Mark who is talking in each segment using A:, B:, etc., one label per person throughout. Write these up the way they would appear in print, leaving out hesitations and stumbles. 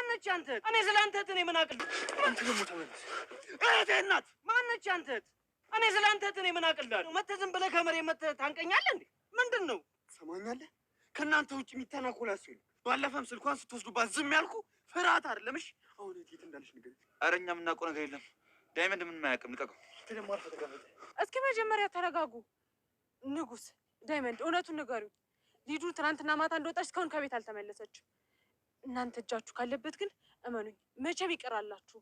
A: ማነች አንተ? እኔ ስላንተ እኔ ምን አቅል?
B: አንተ ደግሞ ተመለስ።
A: እህቴ እናት ማነች አንተ? እኔ ስላንተ እኔ ምን አቅልዳለሁ? መተህ ዝም ብለህ ከመሬት መተህ ታንቀኛለህ እንዴ? ምንድን ነው?
B: ሰማኛለህ? ከእናንተ ውጭ የሚተናኮላስ ነው። ባለፈም ስልኳን ስትወስዱባት ዝም ያልኩ ፍርሃት አይደለም። እሺ አሁን የት እንዳለች ንገረኝ።
C: ኧረ እኛ የምናውቀው ነገር የለም። ዳይመንድ ምንም አያውቅም። ልቀቀው።
B: ደግሞ አርፈህ ተቀመጥ።
D: እስኪ መጀመሪያ ተረጋጉ። ንጉስ ዳይመንድ እውነቱን ንገሩኝ። ሊዱ ትናንትና ማታ እንደወጣች እስካሁን ከቤት አልተመለሰችም። እናንተ እጃችሁ ካለበት ግን እመኑኝ መቼም ይቀራላችሁ።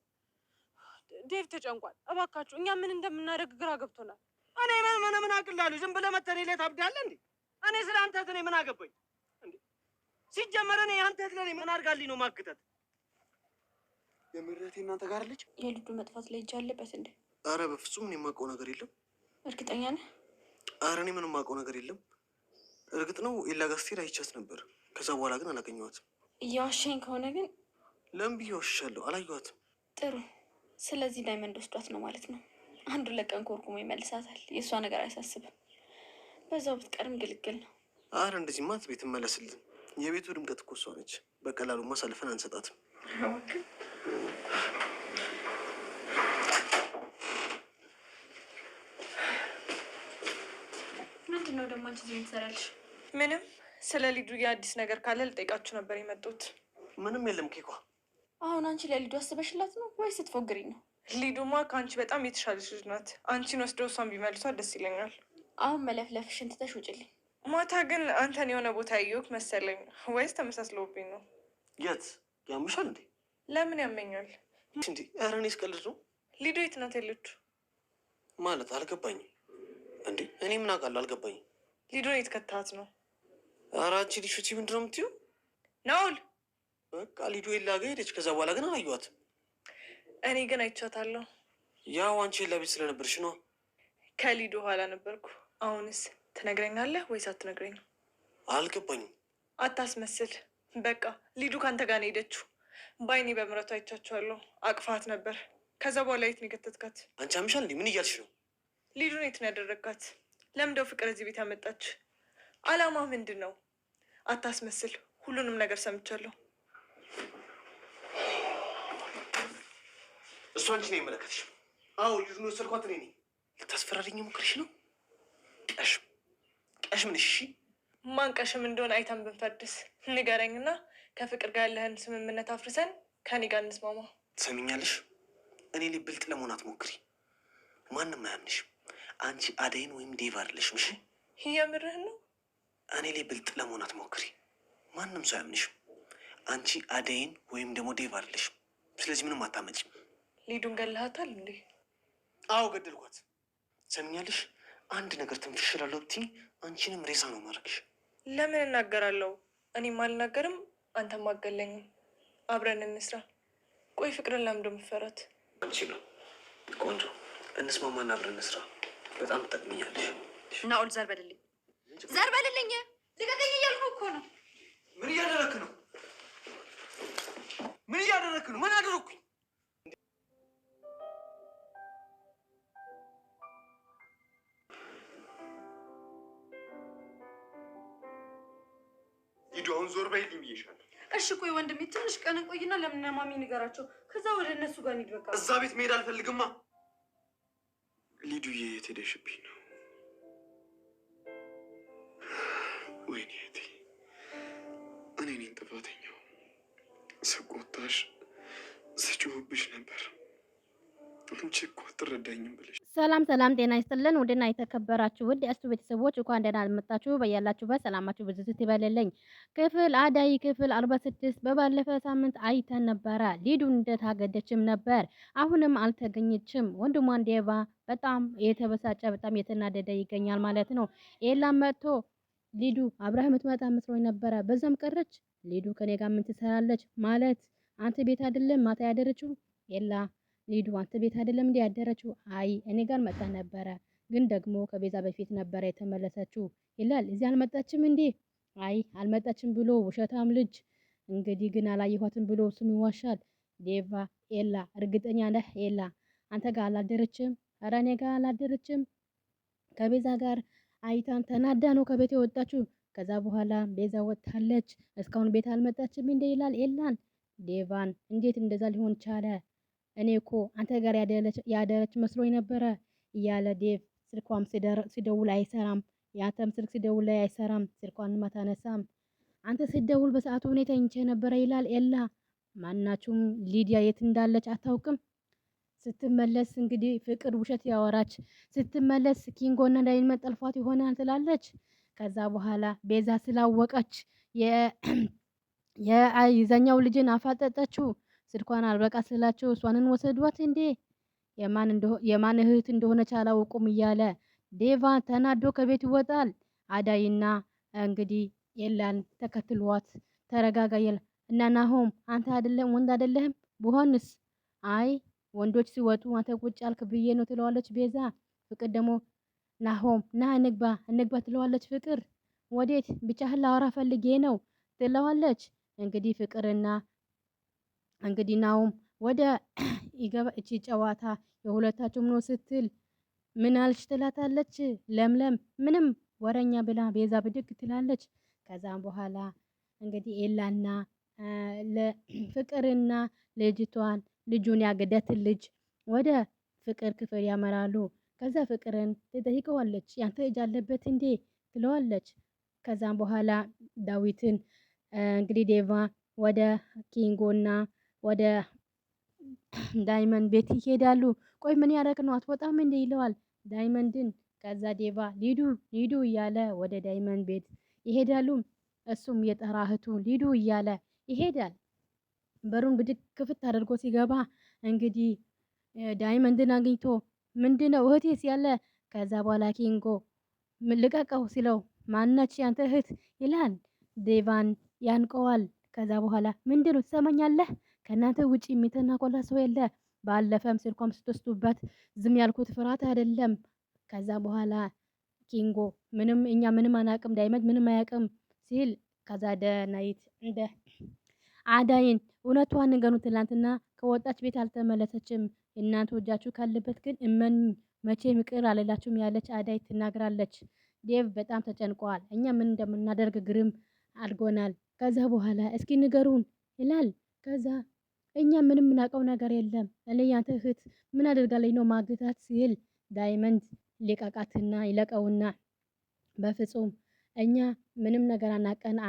D: ዴቭ ተጨንቋል። እባካችሁ እኛ ምን እንደምናደርግ ግራ ገብቶናል።
A: እኔ ምን አቅልዳለሁ? ዝም ብለህ መተህ እኔ ላይ ታብዳለህ እንዴ? እኔ ስለ አንተ እኔ ምን አገባኝ እንዴ? ሲጀመር እኔ አንተ ለኔ ምን አድርጋልኝ ነው ማግተት?
B: የምሬቴ እናንተ ጋር አለች።
E: የልዱ መጥፋት ላይ እጅ አለበት እንዴ?
B: አረ በፍጹም እኔ የማውቀው ነገር የለም።
E: እርግጠኛ ነህ?
B: አረ እኔ ምንም የማውቀው ነገር የለም። እርግጥ ነው ኤላ ጋር ስትሄድ አይቻት ነበር። ከዛ በኋላ ግን አላገኘኋትም።
E: እየዋሸኝ ከሆነ ግን
B: ለምን ብዬ ዋሽሻለሁ? አላየኋትም።
E: ጥሩ። ስለዚህ ዳይመንድ ወስዷት ነው ማለት ነው። አንዱ ለቀን ኮርኩሞ ይመልሳታል። የእሷ ነገር አያሳስብም። በዛው ብትቀርም ግልግል ነው።
B: አረ እንደዚህ ማት ቤት እመለስልን። የቤቱ ድምቀት እኮ እሷ ነች። በቀላሉ ማሳልፈን አንሰጣትም።
E: ምንድን ነው ደግሞ አንቺ እዚህ ትሰሪያለሽ?
D: ምንም። ስለ ሊዱ የአዲስ ነገር ካለ ልጠይቃችሁ ነበር የመጡት።
B: ምንም የለም ኬኳ።
E: አሁን አንቺ ለሊዱ አስበሽላት ነው ወይስ ስትፎግሪ ነው?
D: ሊዱማ ከአንቺ በጣም የተሻለች ልጅ ናት። አንቺን ወስደው እሷን ቢመልሷት ደስ ይለኛል።
E: አሁን መለፍለፍሽን ትተሽ ውጭልኝ።
D: ማታ ግን አንተን የሆነ ቦታ ያየሁህ መሰለኝ። ወይስ ተመሳስለውብኝ ነው?
B: የት ያምሻል እንዴ?
D: ለምን ያመኛል
B: እንዴ? ኧረ እኔ ስቀልድ ነው።
D: ሊዱ የት ናት ያለችው?
B: ማለት አልገባኝም እንዴ? እኔ ምን አውቃለሁ? አልገባኝም።
D: ሊዱን የት ከተሃት ነው?
B: ኧረ አንቺ ሊሹቲ ምንድን ነው የምትይው?
D: ናውል
B: በቃ ሊዱ ኤላ ጋ ሄደች። ከዛ በኋላ ግን አላየኋትም።
D: እኔ ግን አይቻታለሁ።
B: ያው አንቺ ኤላ ቤት ስለነበርሽ ነው።
D: ከሊዱ ኋላ ነበርኩ። አሁንስ ትነግረኛለህ ወይስ አትነግረኝም?
B: አልገባኝም።
D: አታስመስል። በቃ ሊዱ ከአንተ ጋር ነው ሄደችው። በአይኔ በምረቱ አይቻቸዋለሁ። አቅፋት ነበር። ከዛ በኋላ የት ነው የከተትካት?
B: አንቺ አምሻል እንዴ? ምን እያልሽ ነው?
D: ሊዱን የት ነው ያደረግካት? ለምንደው ፍቅር እዚህ ቤት ያመጣች? አላማ ምንድን ነው? አታስመስል። ሁሉንም ነገር ሰምቻለሁ።
B: እሱ አንቺ ነው የመለከትሽ? አዎ ሊዱን ወሰድኳት እኔ ነኝ። ልታስፈራሪኝ ሞክርሽ ነው? ቀሽም ነሽ። እሺ
D: ማን ቀሽም እንደሆነ አይተን ብንፈድስ ንገረኝና ከፍቅር ጋር ያለህን ስምምነት አፍርሰን ከኔ ጋር እንስማማ።
B: ትሰሚኛለሽ? እኔ ላይ ብልጥ ለመሆን አትሞክሪ። ማንም አያምንሽም። አንቺ አደይን ወይም ዴቭ አይደለሽም። እሺ
D: የምርህን ነው?
B: እኔ ላይ ብልጥ ለመሆን አትሞክሪ። ማንም ሰው አያምንሽም። አንቺ አደይን ወይም ደግሞ ዴቭ አይደለሽም። ስለዚህ ምንም አታመጭም።
D: ሊዱን ገለሃታል እንዴ?
B: አዎ ገደልኳት። ትሰሚኛለሽ? አንድ ነገር ትንፍሽ እላለሁ ብትይ አንቺንም ሬሳ ነው ማድረግሽ።
D: ለምን እናገራለሁ? እኔም አልናገርም፣ አንተም አገለኝም። አብረን እንስራ። ቆይ ፍቅርን ለምንድን ነው የምትፈራት?
B: አንቺ ነው ቆንጆ። እንስማማና አብረን እንስራ። በጣም ትጠቅምኛለሽ።
E: ናኦል ዘር በልልኝ፣ ዘር በልልኝ። ልቀቀኝ እያልኩ እኮ ነው።
B: ምን እያደረክ ነው? ምን እያደረክ ነው? ምን አደረኩኝ? ሂዱ አሁን ዞር በይልኝ ብዬሻለሁ።
E: እሺ ቆይ ወንድሜ ትንሽ ቀን ቆይና ለምን ማሚ ንገራቸው። ከዛ ወደ እነሱ ጋር እንሂድ። በቃ
B: እዛ ቤት መሄድ አልፈልግማ። ሊዱዬ የት ሄደሽብኝ ነው? ወይኔ እህቴ፣ እኔ ነኝ ጥፋተኛው። ስቆጣሽ ስጮህብሽ ነበር። አንቺ እኮ አትረዳኝም ብለሽ።
F: ሰላም ሰላም፣ ጤና ይስጥልን ውድና የተከበራችሁ ውድ የእሱ ቤተሰቦች እንኳን ደህና መጣችሁ። በያላችሁበት ሰላማችሁ ብዝት ይበልልኝ። ክፍል አዳይ ክፍል 46 በባለፈ ሳምንት አይተን ነበረ። ሊዱ እንደታገደችም ነበር። አሁንም አልተገኘችም። ወንድሟን ዴቫ በጣም የተበሳጨ በጣም የተናደደ ይገኛል ማለት ነው። ኤላም መጥቶ ሊዱ አብርሃም የምትመጣ መስሎኝ ነበረ፣ በዛም ቀረች። ሊዱ ከኔ ጋር ምን ትሰራለች? ማለት አንተ ቤት አይደለም ማታ ያደረችው? ኤላ ሊዱ አንተ ቤት አይደለም እንዴ ያደረችው? አይ እኔ ጋር መጣ ነበረ፣ ግን ደግሞ ከቤዛ በፊት ነበረ የተመለሰችው ይላል። እዚህ አልመጣችም እንዴ? አይ አልመጣችም ብሎ ውሸታም ልጅ። እንግዲህ ግን አላየኋትም ብሎ ስም ይዋሻል። ዴቫ ኤላ እርግጠኛ ነህ? ኤላ አንተ ጋር አላደረችም? ኧረ እኔ ጋር አላደረችም። ከቤዛ ጋር አይታን ተናዳ ነው ከቤት የወጣችው። ከዛ በኋላ ቤዛ ወጥታለች። እስካሁን ቤት አልመጣችም እንዴ ይላል ኤላን። ዴቫን እንዴት እንደዛ ሊሆን ቻለ? እኔ እኮ አንተ ጋር ያደረች መስሎኝ ነበረ እያለ ዴቭ ስልኳም ሲደውል አይሰራም። ያንተም ስልክ ሲደውል ላይ አይሰራም። ስልኳንም አታነሳም። አንተ ስትደውል በሰዓቱ ሁኔታ ተኝቼ ነበረ ይላል ኤላ። ማናችሁም ሊዲያ የት እንዳለች አታውቅም። ስትመለስ እንግዲህ ፍቅር ውሸት ያወራች ስትመለስ ኪንጎና ዳይመን ጠልፏት ይሆናል ትላለች። ከዛ በኋላ ቤዛ ስላወቀች የዛኛው ልጅን አፋጠጠችው። ስልኳን አልበቃ ስላቸው እሷንን ወሰዷት እንዴ የማን እህት እንደሆነች አላውቁም እያለ ዴቫ ተናዶ ከቤት ይወጣል። አዳይና እንግዲህ ኤላን ተከትሏት ተረጋጋ እና ናሆም አንተ አይደለም ወንድ አይደለህም ብሆንስ አይ ወንዶች ሲወጡ አንተ ቁጭ አልክ ብዬ ነው ትለዋለች ቤዛ። ፍቅር ደግሞ ናሆም ና እንግባ ትለዋለች ፍቅር። ወዴት ብቻህን ላወራ ፈልጌ ነው ትለዋለች። እንግዲህ ፍቅርና እንግዲህ ናሆም ወደ ይገባ እቺ ጨዋታ የሁለታቸውም ነው ስትል ምን አልሽ ትላታለች ለምለም ምንም ወረኛ ብላ ቤዛ ብድግ ትላለች። ከዛም በኋላ እንግዲህ ኤላና ለፍቅርና ልጁን ያገደትን ልጅ ወደ ፍቅር ክፍል ያመራሉ። ከዛ ፍቅርን ትጠይቀዋለች ያንተ እጅ አለበት እንዴ ትለዋለች። ከዛም በኋላ ዳዊትን እንግዲህ ዴቫ ወደ ኪንጎና ወደ ዳይመንድ ቤት ይሄዳሉ። ቆይ ምን ያደረግ ነው አትወጣም እንዴ ይለዋል ዳይመንድን። ከዛ ዴቫ ሊዱ እያለ ወደ ዳይመንድ ቤት ይሄዳሉ። እሱም የጠራ እህቱ ሊዱ እያለ ይሄዳል። በሩን ብድግ ክፍት አድርጎ ሲገባ እንግዲህ ዳይመንድን አግኝቶ ምንድነው እህቴስ ያለ። ከዛ በኋላ ኪንጎ ልቀቀው ሲለው ማናች ያንተ እህት ይላል። ዴቫን ያንቀዋል። ከዛ በኋላ ምንድነው ትሰማኛለህ? ከእናንተ ውጪ የሚተናኮላ ሰው የለ። ባለፈም ስልኳም ስትወስዱበት ዝም ያልኩት ፍርሃት አይደለም። ከዛ በኋላ ኪንጎ እኛ ምንም አናቅም ዳይመንድ ምንም አያቅም ሲል ከዛ ደናይት እንደ አዳይን እውነቷን ንገሩ ትላንትና ከወጣች ቤት አልተመለሰችም። እናንተ ወጃችሁ ካለበት ግን እመን መቼም ይቅር አልላችሁም ያለች አዳይ ትናገራለች። ዴቭ በጣም ተጨንቋል። እኛ ምን እንደምናደርግ ግርም አድርጎናል። ከዛ በኋላ እስኪ ንገሩን ይላል። ከዛ እኛ ምንም ምናውቀው ነገር የለም እኔ ያንተ እህት ምን አደርጋለኝ ነው ማግታት ሲል ዳይመንድ ሊቀቃትና ይለቀውና በፍጹም እኛ ምንም ነገር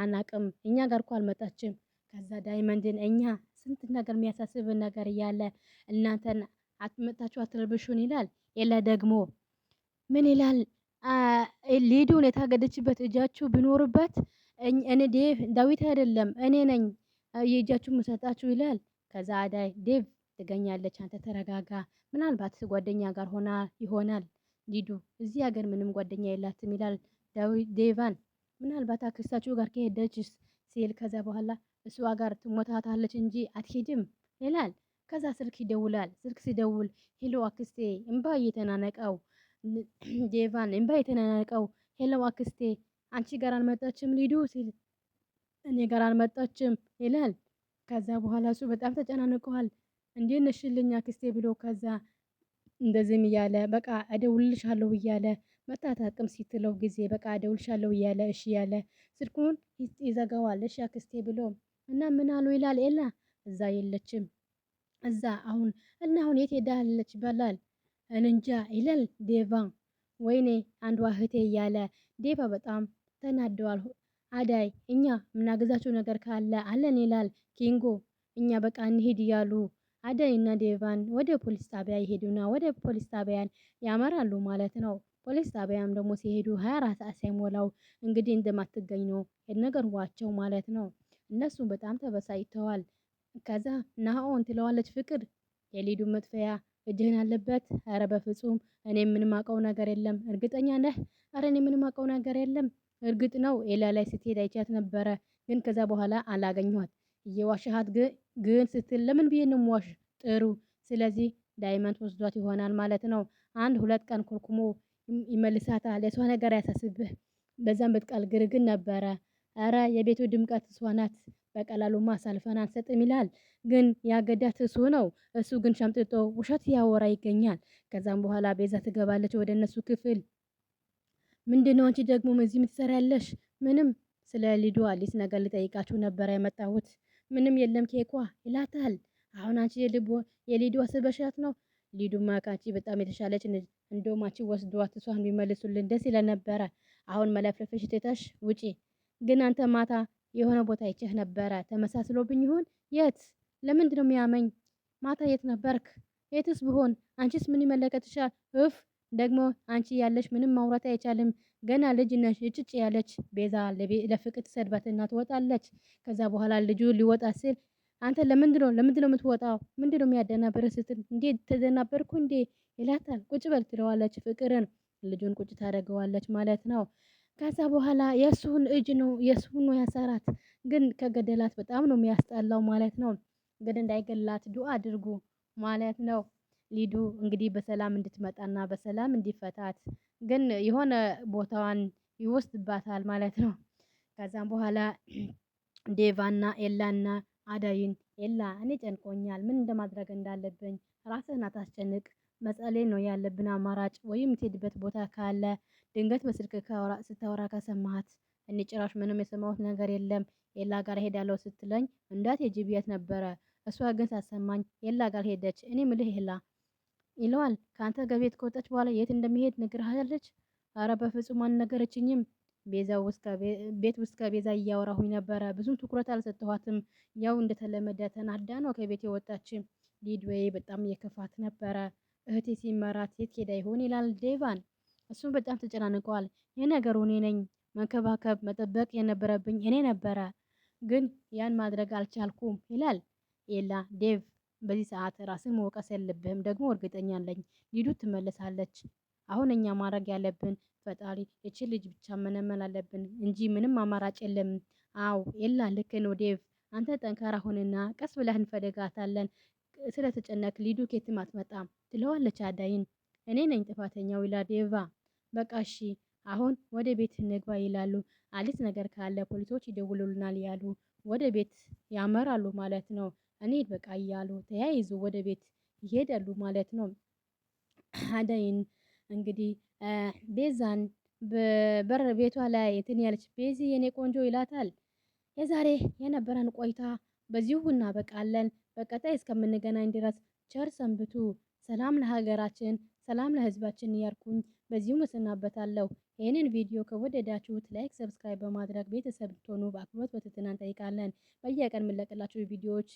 F: አናቅም እኛ ጋር እኮ አልመጣችም። ከዛ ዳይመንድን እኛ ስንት ነገር የሚያሳስብን ነገር እያለ እናንተን አትመጣችሁ አትረብሹን ይላል። የለ ደግሞ ምን ይላል? ሊዱን የታገደችበት እጃችሁ ቢኖርበት እኔ ዳዊት አይደለም እኔ ነኝ የእጃችሁ መሰጣችሁ ይላል። ከዛ አዳይ ዴቭ ትገኛለች። አንተ ተረጋጋ፣ ምናልባት ጓደኛ ጋር ሆና ይሆናል ሊዱ እዚህ ሀገር ምንም ጓደኛ የላትም ይላል ዴቫን። ምናልባት አክስታችሁ ጋር ከሄደችስ ሲል ከዛ በኋላ እሷ ጋር ትሞታታለች እንጂ አትሄድም ይላል። ከዛ ስልክ ይደውላል። ስልክ ሲደውል ሄሎ አክስቴ እምባ እየተናነቀው ዴቫን እምባ እየተናነቀው ሄሎ አክስቴ አንቺ ጋር አልመጣችም ሊዱ ሲል እኔ ጋር አልመጣችም ይላል። ከዛ በኋላ እሱ በጣም ተጨናንቀዋል። እንዴት ነሽልኝ አክስቴ ብሎ ከዛ እንደዚህም እያለ በቃ እደውልልሻለሁ እያለ መታታቅም ሲትለው ጊዜ በቃ እደውልልሻለሁ እያለ እሺ ያለ ስልኩን ይዘጋዋል። እሺ አክስቴ ብሎ እና ምን አሉ ይላል ኤላ። እዛ የለችም እዛ አሁን የት ሄዳለች ይባላል። እንጃ ይላል ዴቫ። ወይኔ አንዷ እህቴ እያለ ዴቫ በጣም ተናደዋል። አዳይ እኛ ምናገዛቸው ነገር ካለ አለን ይላል ኪንጎ። እኛ በቃ እንሄድ እያሉ አዳይ እና ዴቫን ወደ ፖሊስ ጣቢያ ይሄዱና ወደ ፖሊስ ጣቢያን ያመራሉ ማለት ነው። ፖሊስ ጣቢያም ደግሞ ሲሄዱ 24 ሰዓት ሳይሞላው እንግዲህ እንደማትገኝ ነው የነገሯቸው ማለት ነው። እነሱ በጣም ተበሳጭተዋል። ከዛ ናሆን ትለዋለች ፍቅር የሊዱ መጥፊያ እጅህን አለበት? ኧረ በፍጹም እኔ ምንም አውቀው ነገር የለም። እርግጠኛ ነህ? ኧረ እኔ ምንም አውቀው ነገር የለም። እርግጥ ነው ኤላ ላይ ስትሄድ አይቻት ነበረ፣ ግን ከዛ በኋላ አላገኘኋት። እየዋሸሃት ግን ስትል ለምን ብዬ ነው የምዋሽ? ጥሩ ስለዚህ ዳይመንድ ወስዷት ይሆናል ማለት ነው። 1-2 ቀን ኮርኩሞ ይመልሳታል። የሷ ነገር ያሳስብህ። በዛም ብትቀል ግርግን ነበረ። ኧረ የቤቱ ድምቀት እሷ ናት። በቀላሉማ አሳልፈን አንሰጥም ይላል። ግን ያገዳት እሱ ነው። እሱ ግን ሸምጥጦ ውሸት ያወራ ይገኛል። ከዛም በኋላ ቤዛ ትገባለች ወደ እነሱ ክፍል። ምንድነው አንቺ ደግሞ እዚህ የምትሰሪያለሽ? ምንም ስለ ሊዱ አዲስ ነገር ልጠይቃችሁ ነበረ የመጣሁት። ምንም የለም ኬኳ ይላታል። አሁን አንቺ የሊዱ አስበሻት ነው? ሊዱማ ካንቺ በጣም የተሻለች እንደውም አንቺ ወስዷት እሷን ቢመልሱልን ደስ ይለን ነበረ። አሁን መለፍለፍሽ ትተሽ ውጪ። ግን አንተ ማታ የሆነ ቦታ አይቼህ ነበረ። ተመሳስሎብኝ ይሆን? የት? ለምንድን ነው የሚያመኝ? ማታ የት ነበርክ? የትስ ብሆን አንቺስ ምን ይመለከትሻል? እፍ ደግሞ አንቺ ያለሽ ምንም ማውራት አይቻልም። ገና ልጅ ነሽ። እጭጭ ያለች ቤዛ ለፍቅር ትሰድባትና ትወጣለች። ከዛ በኋላ ልጁ ሊወጣ ሲል አንተ ለምንድነው የምትወጣው? ምንድነው የሚያደናብርህ ስትል እንዴ ተደናበርኩ እንዴ ይላታል። ቁጭ በል ትለዋለች። ፍቅርን ልጁን ቁጭ ታደርገዋለች ማለት ነው። ከዛ በኋላ የእሱን እጅ ነው የእሱን ነው ያሰራት። ግን ከገደላት በጣም ነው የሚያስጠላው ማለት ነው። ግን እንዳይገላት ዱአ አድርጉ ማለት ነው። ሊዱ እንግዲህ በሰላም እንድትመጣና በሰላም እንዲፈታት ግን የሆነ ቦታዋን ይወስድባታል ማለት ነው። ከዛም በኋላ ዴቫና ኤላና አዳይን ኤላ እኔ ጨንቆኛል፣ ምን እንደማድረግ እንዳለብኝ ራስህን አታስጨንቅ፣ መጸለይ ነው ያለብን አማራጭ። ወይም የምትሄድበት ቦታ ካለ ድንገት በስልክ ስታወራ ከሰማሃት። እኔ ጭራሽ ምንም የሰማሁት ነገር የለም። ኤላ ጋር ሄዳለሁ ስትለኝ እንዳትሄጂ ብያት ነበረ። እሷ ግን ሳሰማኝ ኤላ ጋር ሄደች። እኔ ምልህ ኤላ ይለዋል። ከአንተ ከቤት ከወጣች በኋላ የት እንደሚሄድ ነግርሃለች? አረ በፍጹም አልነገረችኝም። ቤት ውስጥ ከቤዛ እያወራሁኝ ነበረ። ብዙም ትኩረት አልሰጠኋትም። ያው እንደተለመደ ተናዳ ነው ከቤት የወጣች። ሊድዌይ በጣም እየከፋት ነበረ። እህቴ ሲመራት የት ሄዳ ይሆን ይላል ዴቫን። እሱም በጣም ተጨናንቀዋል። የነገሩ እኔ ነኝ መንከባከብ መጠበቅ የነበረብኝ እኔ ነበረ፣ ግን ያን ማድረግ አልቻልኩም ይላል ኤላ። ዴቭ በዚህ ሰዓት ራስን መውቀስ የለብህም፣ ደግሞ እርግጠኛ ነኝ ሊዱ ትመለሳለች። አሁን እኛ ማድረግ ያለብን ፈጣሪ እቺ ልጅ ብቻ መነመን አለብን እንጂ ምንም አማራጭ የለም። አው ኤላ ልክ ነው ዴቭ፣ አንተ ጠንካራ ሆንና ቀስ ብለህ እንፈልጋታለን። ስለተጨነቅ ሊዱ ከየትም አትመጣም ትለዋለች አዳይን። እኔ ነኝ ጥፋተኛው ይላል ዴቫ። በቃ እሺ አሁን ወደ ቤት እንግባ ይላሉ። አዲስ ነገር ካለ ፖሊሶች ይደውሉልናል ያሉ ወደ ቤት ያመራሉ ማለት ነው። እኔ በቃ እያሉ ተያይዞ ወደ ቤት ይሄዳሉ ማለት ነው። አዳይን እንግዲህ ቤዛን በበር ቤቷ ላይ እንትን ያለች ቤዚ የኔ ቆንጆ ይላታል። የዛሬ የነበረን ቆይታ በዚሁ እናበቃለን። በቀጣይ እስከምንገናኝ ድረስ ቸር ሰንብቱ። ሰላም ለሀገራችን፣ ሰላም ለሕዝባችን እያልኩኝ በዚሁ እሰናበታለሁ። ይህንን ቪዲዮ ከወደዳችሁት ላይክ፣ ሰብስክራይብ በማድረግ ቤተሰብ እንድትሆኑ በአክብሮት በትህትና እንጠይቃለን። በየቀን የምንለቅላችሁ ቪዲዮዎች